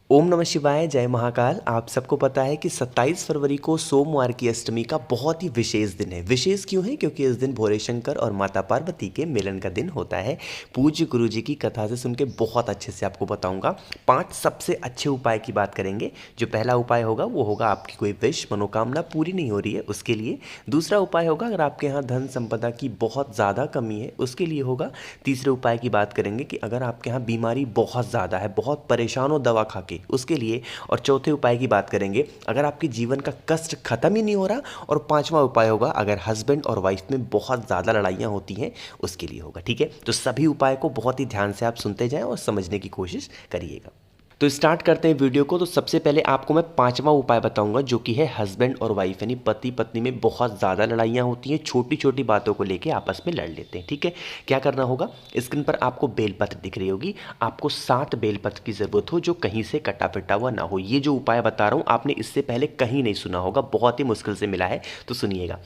ओम नमः शिवाय, जय महाकाल। आप सबको पता है कि 27 फरवरी को सोमवार की अष्टमी का बहुत ही विशेष दिन है। विशेष क्यों है? क्योंकि इस दिन भोले शंकर और माता पार्वती के मिलन का दिन होता है। पूज्य गुरु जी की कथा से सुन के बहुत अच्छे से आपको बताऊंगा। 5 सबसे अच्छे उपाय की बात करेंगे। जो पहला उपाय होगा वो होगा आपकी कोई विश मनोकामना पूरी नहीं हो रही है उसके लिए। दूसरा उपाय होगा अगर आपके यहाँ धन संपदा की बहुत ज़्यादा कमी है उसके लिए होगा। तीसरे उपाय की बात करेंगे कि अगर आपके यहाँ बीमारी बहुत ज़्यादा है, बहुत परेशान हो दवा खा के, उसके लिए। और चौथे उपाय की बात करेंगे अगर आपके जीवन का कष्ट खत्म ही नहीं हो रहा। और पांचवा उपाय होगा अगर हस्बैंड और वाइफ में बहुत ज़्यादा लड़ाइयाँ होती हैं उसके लिए होगा। ठीक है, तो सभी उपाय को बहुत ही ध्यान से आप सुनते जाएं और समझने की कोशिश करिएगा। तो स्टार्ट करते हैं वीडियो को। तो सबसे पहले आपको मैं पांचवा उपाय बताऊंगा जो कि है हस्बैंड और वाइफ यानी पति पत्नी में बहुत ज़्यादा लड़ाइयाँ होती हैं, छोटी छोटी बातों को लेके आपस में लड़ लेते हैं। ठीक है, क्या करना होगा? स्क्रीन पर आपको बेलपत्र दिख रही होगी। आपको 7 बेलपत्र की ज़रूरत हो जो कहीं से कटा पिटा हुआ ना हो। ये जो उपाय बता रहा हूँ आपने इससे पहले कहीं नहीं सुना होगा, बहुत ही मुश्किल से मिला है, तो सुनिएगा।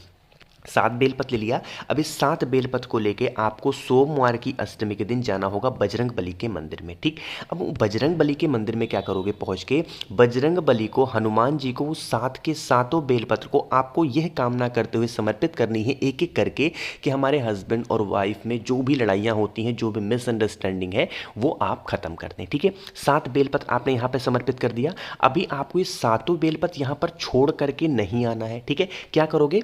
7 बेलपत्र ले लिया। अब इस 7 बेलपत्र को लेके आपको सोमवार की अष्टमी के दिन जाना होगा बजरंग बली के मंदिर में। ठीक, अब वो बजरंग बली के मंदिर में क्या करोगे? पहुंच के बजरंग बली को, हनुमान जी को, वो 7 के सातों बेलपत्र को आपको यह कामना करते हुए समर्पित करनी है एक एक करके कि हमारे हस्बैंड और वाइफ में जो भी लड़ाइयाँ होती हैं, जो भी मिसअंडरस्टैंडिंग है, वो आप खत्म कर दें। ठीक है, 7 बेलपत्र आपने यहाँ पर समर्पित कर दिया। अभी आपको ये सातों बेलपत्र यहाँ पर छोड़ करके नहीं आना है। ठीक है, क्या करोगे?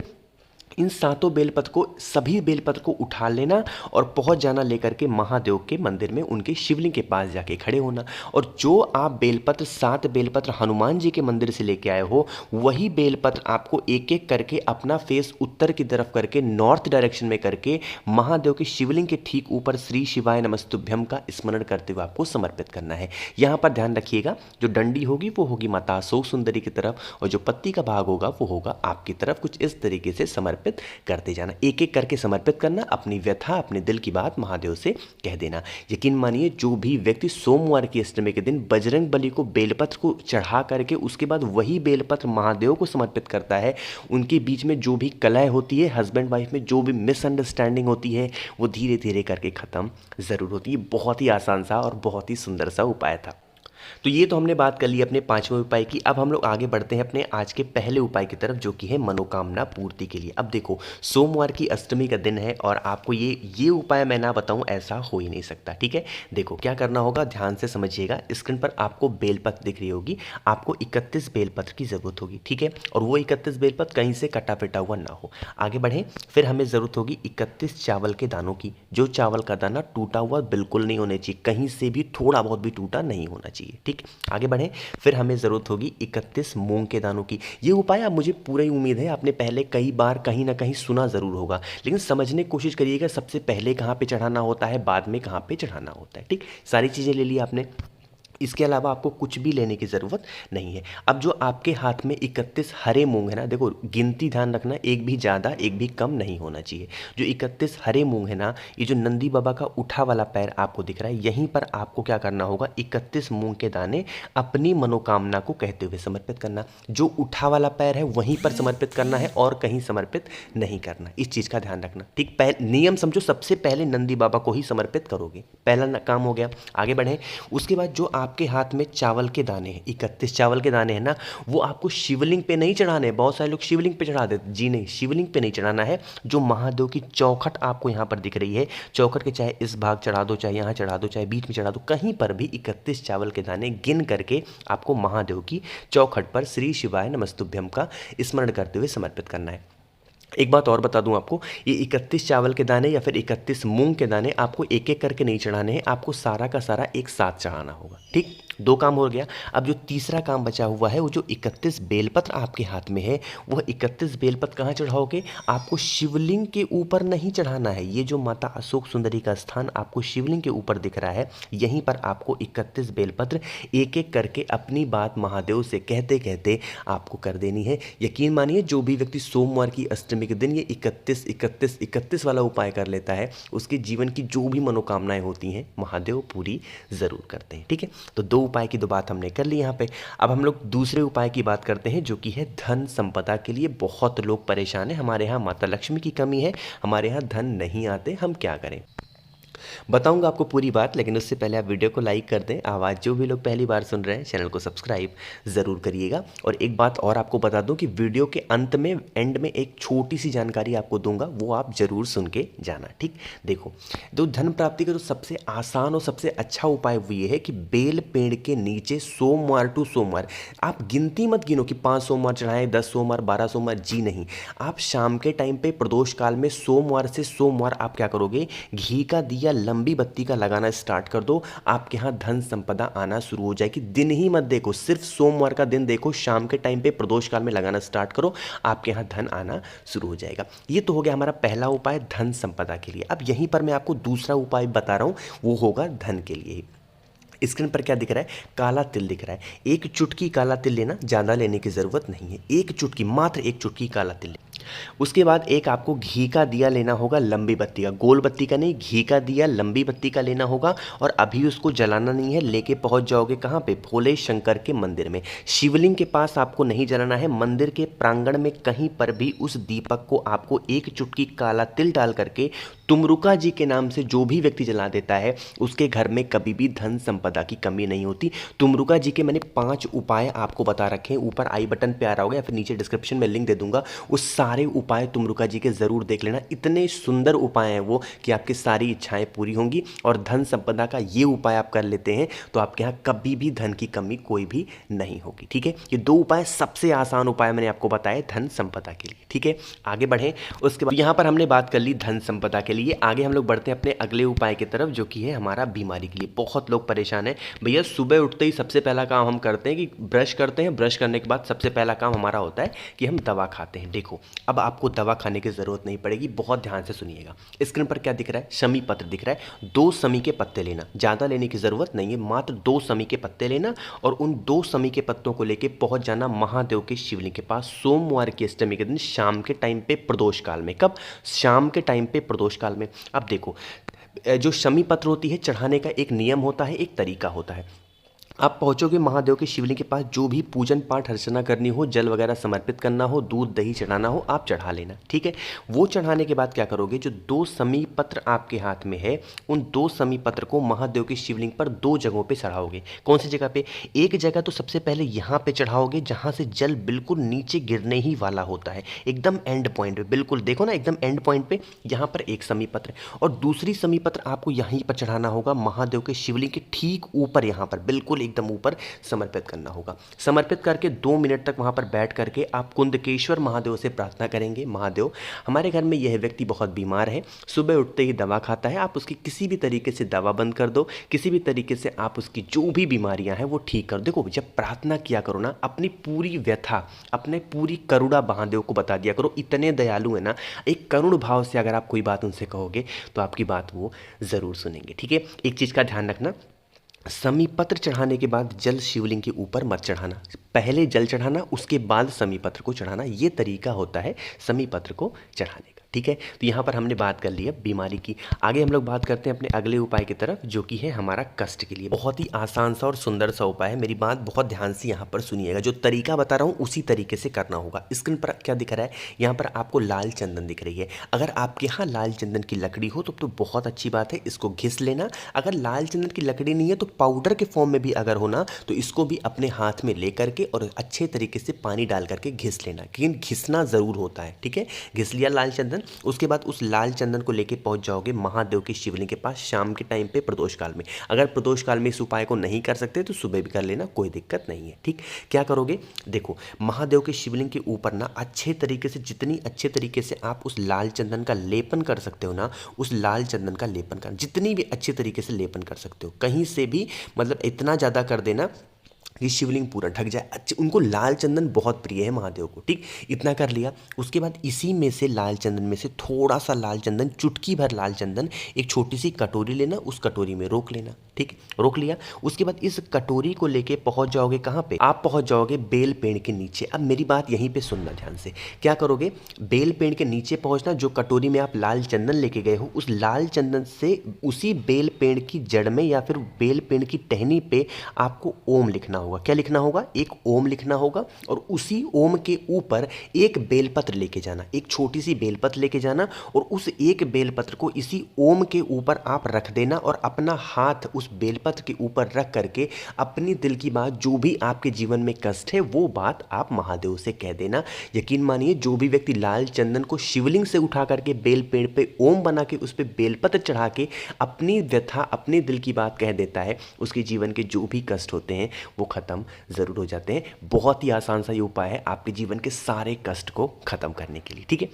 इन सातों बेलपत्र को, सभी बेलपत्र को उठा लेना और पहुंच जाना लेकर के महादेव के मंदिर में, उनके शिवलिंग के पास जाके खड़े होना। और जो आप बेलपत्र 7 बेलपत्र हनुमान जी के मंदिर से लेके आए हो, वही बेलपत्र आपको एक एक करके अपना फेस उत्तर की तरफ करके, नॉर्थ डायरेक्शन में करके, महादेव के शिवलिंग के ठीक ऊपर श्री शिवाय नमस्तुभ्यम का स्मरण करते हुए आपको समर्पित करना है। यहाँ पर ध्यान रखिएगा, जो डंडी होगी वो होगी माता अशोक सुंदरी की तरफ, और जो पत्ती का भाग होगा वो होगा आपकी तरफ। कुछ इस तरीके से समर्पित करते जाना, एक एक करके समर्पित करना। अपनी व्यथा, अपने दिल की बात महादेव से कह देना। यकीन मानिए, जो भी व्यक्ति सोमवार की अष्टमी के दिन बजरंग बली को बेलपत्र को चढ़ा करके उसके बाद वही बेलपत्र महादेव को समर्पित करता है, उनके बीच में जो भी कलह होती है, हस्बैंड वाइफ में जो भी मिसअंडरस्टैंडिंग होती है, वो धीरे धीरे करके खत्म जरूर होती है। बहुत ही आसान सा और बहुत ही सुंदर सा उपाय था। तो ये तो हमने बात कर ली अपने 5वें उपाय की। अब हम लोग आगे बढ़ते हैं अपने आज के पहले उपाय की तरफ जो कि है मनोकामना पूर्ति के लिए। अब देखो, सोमवार की अष्टमी का दिन है और आपको ये उपाय मैं ना बताऊं ऐसा हो ही नहीं सकता। ठीक है, देखो क्या करना होगा, ध्यान से समझिएगा। स्क्रीन पर आपको बेलपत्र दिख रही होगी। आपको 31 बेलपत्र की जरूरत होगी। ठीक है, और वो 31 बेलपत्र कहीं से कटा पिटा हुआ ना हो। आगे बढ़ें, फिर हमें ज़रूरत होगी 31 चावल के दानों की। जो चावल का दाना टूटा हुआ बिल्कुल नहीं होना चाहिए, कहीं से भी थोड़ा बहुत भी टूटा नहीं होना चाहिए। ठीक, आगे बढ़ें। फिर हमें ज़रूरत होगी 31 मूंग के दानों की। ये उपाय आप, मुझे पूरी उम्मीद है आपने पहले कई बार कहीं ना कहीं सुना ज़रूर होगा, लेकिन समझने की कोशिश करिएगा सबसे पहले कहाँ पे चढ़ाना होता है, बाद में कहाँ पे चढ़ाना होता है। ठीक, सारी चीज़ें ले ली आपने, इसके अलावा आपको कुछ भी लेने की ज़रूरत नहीं है। अब जो आपके हाथ में 31 हरे मूंग है ना, देखो गिनती ध्यान रखना, एक भी ज़्यादा एक भी कम नहीं होना चाहिए। जो 31 हरे मूंग है ना, ये जो नंदी बाबा का उठा वाला पैर आपको दिख रहा है, यहीं पर आपको क्या करना होगा, 31 मूंग के दाने अपनी मनोकामना को कहते हुए समर्पित करना। जो उठा वाला पैर है वहीं पर समर्पित करना है और कहीं समर्पित नहीं करना, इस चीज़ का ध्यान रखना। ठीक, नियम समझो, सबसे पहले नंदी बाबा को ही समर्पित करोगे, पहला काम हो गया। आगे बढ़ें, उसके बाद जो आपके हाथ में चावल के दाने हैं, 31 चावल के दाने हैं ना, वो आपको शिवलिंग पे नहीं चढ़ाने। बहुत सारे लोग शिवलिंग पे चढ़ा देते, जी नहीं, शिवलिंग पे नहीं चढ़ाना है। जो महादेव की चौखट आपको यहाँ पर दिख रही है, चौखट के चाहे इस भाग चढ़ा दो, चाहे यहाँ चढ़ा दो, चाहे बीच में चढ़ा दो, कहीं पर भी 31 चावल के दाने गिन करके आपको महादेव की चौखट पर श्री शिवाय नमस्तुभ्यम का स्मरण करते हुए समर्पित करना है। एक बात और बता दूं आपको, ये 31 चावल के दाने या फिर 31 मूंग के दाने आपको एक एक करके नहीं चढ़ाने हैं, आपको सारा का सारा एक साथ चढ़ाना होगा। ठीक, 2 काम हो गया। अब जो तीसरा काम बचा हुआ है, वो जो 31 बेलपत्र आपके हाथ में है, वह 31 बेलपत्र कहाँ चढ़ाओगे? आपको शिवलिंग के ऊपर नहीं चढ़ाना है। ये जो माता अशोक सुंदरी का स्थान आपको शिवलिंग के ऊपर दिख रहा है, यहीं पर आपको 31 बेलपत्र एक एक करके अपनी बात महादेव से कहते कहते आपको कर देनी है। यकीन मानिए, जो भी व्यक्ति सोमवार की अष्टमी के दिन ये 31 31 31 वाला उपाय कर लेता है, उसके जीवन की जो भी मनोकामनाएं होती हैं महादेव पूरी ज़रूर करते हैं। ठीक है, तो 2 उपाय की तो बात हमने कर ली यहाँ पे। अब हम लोग दूसरे उपाय की बात करते हैं जो कि है धन संपदा के लिए। बहुत लोग परेशान हैं, हमारे यहाँ माता लक्ष्मी की कमी है, हमारे यहाँ धन नहीं आते, हम क्या करें? बताऊंगा आपको पूरी बात, लेकिन उससे पहले आप वीडियो को लाइक कर दें। आवाज़ जो भी लोग पहली बार सुन रहे हैं चैनल को सब्सक्राइब ज़रूर करिएगा। और एक बात और आपको बता दूं कि वीडियो के अंत में एंड में एक छोटी सी जानकारी आपको दूंगा, वो आप ज़रूर सुन के जाना। ठीक, देखो, तो धन प्राप्ति का जो सबसे आसान और सबसे अच्छा उपाय वो ये है कि बेल पेड़ के नीचे सोमवार टू सोमवार, आप गिनती मत गिनो कि 5 सोमवार चढ़ाएं, 10 सोमवार, 12 सोमवार, जी नहीं। आप शाम के टाइम पे प्रदोष काल में सोमवार से सोमवार आप क्या करोगे, घी का दिया लंबी बत्ती का लगाना स्टार्ट कर दो। आपके यहाँ धन संपदा आना शुरू हो जाएगी। दिन ही मत देखो, सिर्फ सोमवार का दिन देखो, शाम के टाइम पे प्रदोष काल में लगाना स्टार्ट करो, आपके यहाँ धन आना शुरू हो जाएगा। ये तो हो गया हमारा पहला उपाय धन संपदा के लिए। अब यहीं पर मैं आपको दूसरा उपाय बता रहा हूँ, वो होगा धन के लिए ही। स्क्रीन पर क्या दिख रहा है, काला तिल दिख रहा है। एक चुटकी काला तिल लेना, ज़्यादा लेने की ज़रूरत नहीं है, एक चुटकी, मात्र एक चुटकी काला तिल। उसके बाद एक आपको घी का दिया लेना होगा, लंबी बत्ती का, गोल बत्ती का नहीं, घी का दिया लंबी बत्ती का लेना होगा। और अभी उसको जलाना नहीं है, लेके पहुंच जाओगे कहाँ पे, भोले शंकर के मंदिर में। शिवलिंग के पास आपको नहीं जलाना है, मंदिर के प्रांगण में कहीं पर भी उस दीपक को आपको एक चुटकी काला तिल डाल करके तुमरुका जी के नाम से जो भी व्यक्ति जला देता है उसके घर में कभी भी धन संपदा की कमी नहीं होती। तुमरुका जी के मैंने 5 उपाय आपको बता रखे हैं, ऊपर आई बटन पे आ रहा होगा या फिर नीचे डिस्क्रिप्शन में लिंक दे दूंगा। उस सारे उपाय तुमरुका जी के ज़रूर देख लेना। इतने सुंदर उपाय हैं वो कि आपकी सारी इच्छाएं पूरी होंगी। और धन संपदा का ये उपाय आप कर लेते हैं तो आपके यहाँ कभी भी धन की कमी कोई भी नहीं होगी। ठीक है, ये 2 उपाय सबसे आसान उपाय मैंने आपको बताए धन संपदा के लिए। ठीक है, आगे बढ़ें। उसके बाद यहाँ पर हमने बात कर ली धन संपदा के लिए, आगे हम लोग बढ़ते हैं अपने अगले उपाय की तरफ, जो कि है हमारा बीमारी के लिए। बहुत लोग परेशान हैं भैया, सुबह उठते ही सबसे पहला काम हम करते हैं कि ब्रश करते हैं, ब्रश करने के बाद सबसे पहला काम हमारा होता है कि हम दवा खाते हैं। देखो, अब आपको दवा खाने की ज़रूरत नहीं पड़ेगी, बहुत ध्यान से सुनिएगा। स्क्रीन पर क्या दिख रहा है, शमी पत्र दिख रहा है। 2 शमी के पत्ते लेना, ज़्यादा लेने की ज़रूरत नहीं है, मात्र 2 शमी के पत्ते लेना और उन 2 शमी के पत्तों को लेके पहुंच जाना महादेव के शिवलिंग के पास सोमवार की अष्टमी के दिन शाम के टाइम पे प्रदोष काल में। कब, शाम के टाइम पे प्रदोष काल में। अब देखो, जो शमी पत्र होती है, चढ़ाने का एक नियम होता है, एक तरीका होता है। आप पहुंचोगे महादेव के शिवलिंग के पास, जो भी पूजन पाठ अर्चना करनी हो, जल वगैरह समर्पित करना हो, दूध दही चढ़ाना हो, आप चढ़ा लेना। ठीक है, वो चढ़ाने के बाद क्या करोगे, जो 2 शमी पत्र आपके हाथ में है, उन 2 शमी पत्र को महादेव के शिवलिंग पर 2 जगहों पे चढ़ाओगे। कौन सी जगह पे, एक जगह तो सबसे पहले यहाँ पे चढ़ाओगे जहाँ से जल बिल्कुल नीचे गिरने ही वाला होता है, एकदम एंड पॉइंट पे, बिल्कुल देखो ना एकदम एंड पॉइंट पे, यहाँ पर एक शमी पत्र। और दूसरी शमी पत्र आपको यहीं पर चढ़ाना होगा महादेव के शिवलिंग के ठीक ऊपर, यहाँ पर बिल्कुल एकदम ऊपर समर्पित करना होगा। समर्पित करके 2 मिनट तक वहां पर बैठ करके आप कुंदकेश्वर महादेव से प्रार्थना करेंगे, महादेव हमारे घर में यह व्यक्ति बहुत बीमार है, सुबह उठते ही दवा खाता है, आप उसकी किसी भी तरीके से दवा बंद कर दो, किसी भी तरीके से आप उसकी जो भी बीमारियां हैं वो ठीक कर। देखो, जब प्रार्थना किया करो ना, अपनी पूरी व्यथा, अपने पूरी करुणा महादेव को बता दिया करो, इतने दयालु है ना। एक करुण भाव से अगर आप कोई बात उनसे कहोगे तो आपकी बात वो जरूर सुनेंगे। ठीक है, एक चीज का ध्यान रखना, शमी पत्र चढ़ाने के बाद जल शिवलिंग के ऊपर मत चढ़ाना, पहले जल चढ़ाना उसके बाद शमी पत्र को चढ़ाना, ये तरीका होता है शमी पत्र को चढ़ाने का। ठीक है, तो यहाँ पर हमने बात कर ली है बीमारी की। आगे हम लोग बात करते हैं अपने अगले उपाय की तरफ, जो कि है हमारा कष्ट के लिए। बहुत ही आसान सा और सुंदर सा उपाय है, मेरी बात बहुत ध्यान से यहाँ पर सुनिएगा। जो तरीका बता रहा हूँ उसी तरीके से करना होगा। स्क्रीन पर क्या दिख रहा है, यहाँ पर आपको लाल चंदन दिख रही है। अगर आपके यहाँ लाल चंदन की लकड़ी हो तो बहुत अच्छी बात है, इसको घिस लेना। अगर लाल चंदन की लकड़ी नहीं है तो पाउडर के फॉर्म में भी अगर हो ना, तो इसको भी अपने हाथ में ले करके और अच्छे तरीके से पानी डाल करके घिस लेना, लेकिन घिसना ज़रूर होता है। ठीक है, घिस लिया लाल चंदन, उसके बाद उस लाल चंदन को लेके पहुंच जाओगे महादेव के शिवलिंग के पास शाम के टाइम पे प्रदोष काल में। अगर प्रदोष काल में इस उपाय को नहीं कर सकते तो सुबह भी कर लेना, कोई दिक्कत नहीं है। ठीक, क्या करोगे, देखो महादेव के शिवलिंग के ऊपर ना अच्छे तरीके से, जितनी अच्छे तरीके से आप उस लाल चंदन का लेपन कर सकते हो ना, उस लाल चंदन का लेपन कर, जितनी भी अच्छे तरीके से लेपन कर सकते हो, कहीं से भी मतलब इतना ज़्यादा कर देना कि शिवलिंग पूरा ढक जाए। अच्छा, उनको लाल चंदन बहुत प्रिय है महादेव को। ठीक, इतना कर लिया। उसके बाद इसी में से लाल चंदन में से थोड़ा सा लाल चंदन, चुटकी भर लाल चंदन, एक छोटी सी कटोरी लेना, उस कटोरी में रोक लेना। ठीक, रोक लिया। उसके बाद इस कटोरी को लेके पहुंच जाओगे कहाँ पे, आप पहुंच जाओगे बेल पेड़ के नीचे। अब मेरी बात यहीं पे सुनना ध्यान से, क्या करोगे, बेल पेड़ के नीचे पहुंचना, जो कटोरी में आप लाल चंदन लेके गए हो, उस लाल चंदन से उसी बेल पेड़ की जड़ में या फिर बेल पेड़ की टहनी पे आपको ओम लिखना होगा। होगा। क्या लिखना होगा? एक ओम लिखना होगा और उसी ओम के ऊपर एक बेलपत्र लेके जाना, एक छोटी सी बेलपत्र लेके जाना और उस एक बेलपत्र को इसी ओम के ऊपर आप रख देना और अपना हाथ उस बेलपत्र के ऊपर रख करके अपनी दिल की बात, जो भी आपके जीवन में कष्ट है, वो बात आप महादेव से कह देना। यकीन मानिए, जो भी व्यक्ति लाल चंदन को शिवलिंग से उठा करके बेल पेड़ पे ओम बना के उस पे बेलपत्र चढ़ा के अपनी व्यथा, अपने दिल की बात कह देता है, उसके जीवन के जो भी कष्ट होते हैं वो खत्म ज़रूर हो जाते हैं। बहुत ही आसान सा ये उपाय है आपके जीवन के सारे कष्ट को खत्म करने के लिए। ठीक है,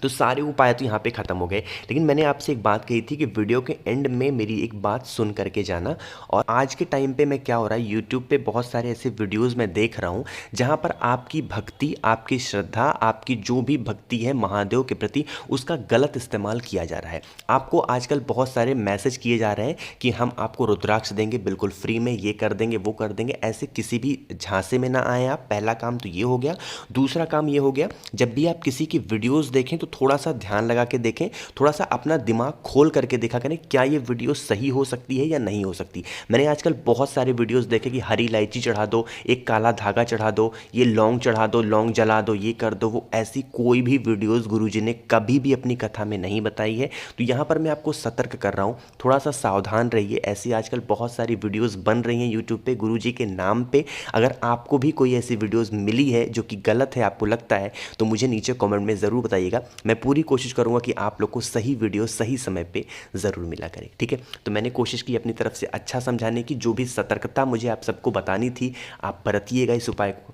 तो सारे उपाय तो यहाँ पे ख़त्म हो गए, लेकिन मैंने आपसे एक बात कही थी कि वीडियो के एंड में मेरी एक बात सुन करके जाना। और आज के टाइम पे मैं क्या हो रहा है, यूट्यूब पे बहुत सारे ऐसे वीडियोस मैं देख रहा हूँ जहाँ पर आपकी भक्ति, आपकी श्रद्धा, आपकी जो भी भक्ति है महादेव के प्रति, उसका गलत इस्तेमाल किया जा रहा है। आपको आजकल बहुत सारे मैसेज किए जा रहे हैं कि हम आपको रुद्राक्ष देंगे बिल्कुल फ्री में, ये कर देंगे, वो कर देंगे। ऐसे किसी भी झांसे में ना आए आप। पहला काम तो ये हो गया। दूसरा काम ये हो गया, जब भी आप किसी की वीडियोस देखें तो थोड़ा सा ध्यान लगा के देखें, थोड़ा सा अपना दिमाग खोल करके देखा करें क्या ये वीडियो सही हो सकती है या नहीं हो सकती। मैंने आजकल बहुत सारे वीडियोस देखे कि हरी इलायची चढ़ा दो, एक काला धागा चढ़ा दो, ये लौंग चढ़ा दो, लौंग जला दो, ये कर दो, वो। ऐसी कोई भी वीडियोस गुरुजी ने कभी भी अपनी कथा में नहीं बताई है। तो यहाँ पर मैं आपको सतर्क कर रहा हूँ, थोड़ा सा सावधान रहिए। ऐसी आजकल बहुत सारी वीडियोज़ बन रही हैं यूट्यूब पर गुरुजी के नाम पर। अगर आपको भी कोई ऐसी वीडियोज़ मिली है जो कि गलत है, आपको लगता है, तो मुझे नीचे कमेंट में ज़रूर बताइएगा। मैं पूरी कोशिश करूंगा कि आप लोग को सही वीडियो सही समय पे ज़रूर मिला करे। ठीक है, तो मैंने कोशिश की अपनी तरफ से अच्छा समझाने की। जो भी सतर्कता मुझे आप सबको बतानी थी, आप बरतिएगा इस उपाय को।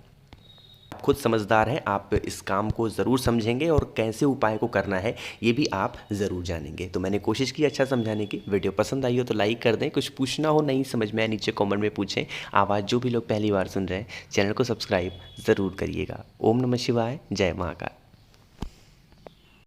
आप खुद समझदार हैं, आप इस काम को ज़रूर समझेंगे और कैसे उपाय को करना है ये भी आप ज़रूर जानेंगे। तो मैंने कोशिश की अच्छा समझाने की। वीडियो पसंद आई हो तो लाइक कर दें, कुछ पूछना हो, नहीं समझ में आए, नीचे कमेंट में पूछें। आवाज़ जो भी लोग पहली बार सुन रहे हैं, चैनल को सब्सक्राइब ज़रूर करिएगा। ओम नमः शिवाय, जय महाकाल।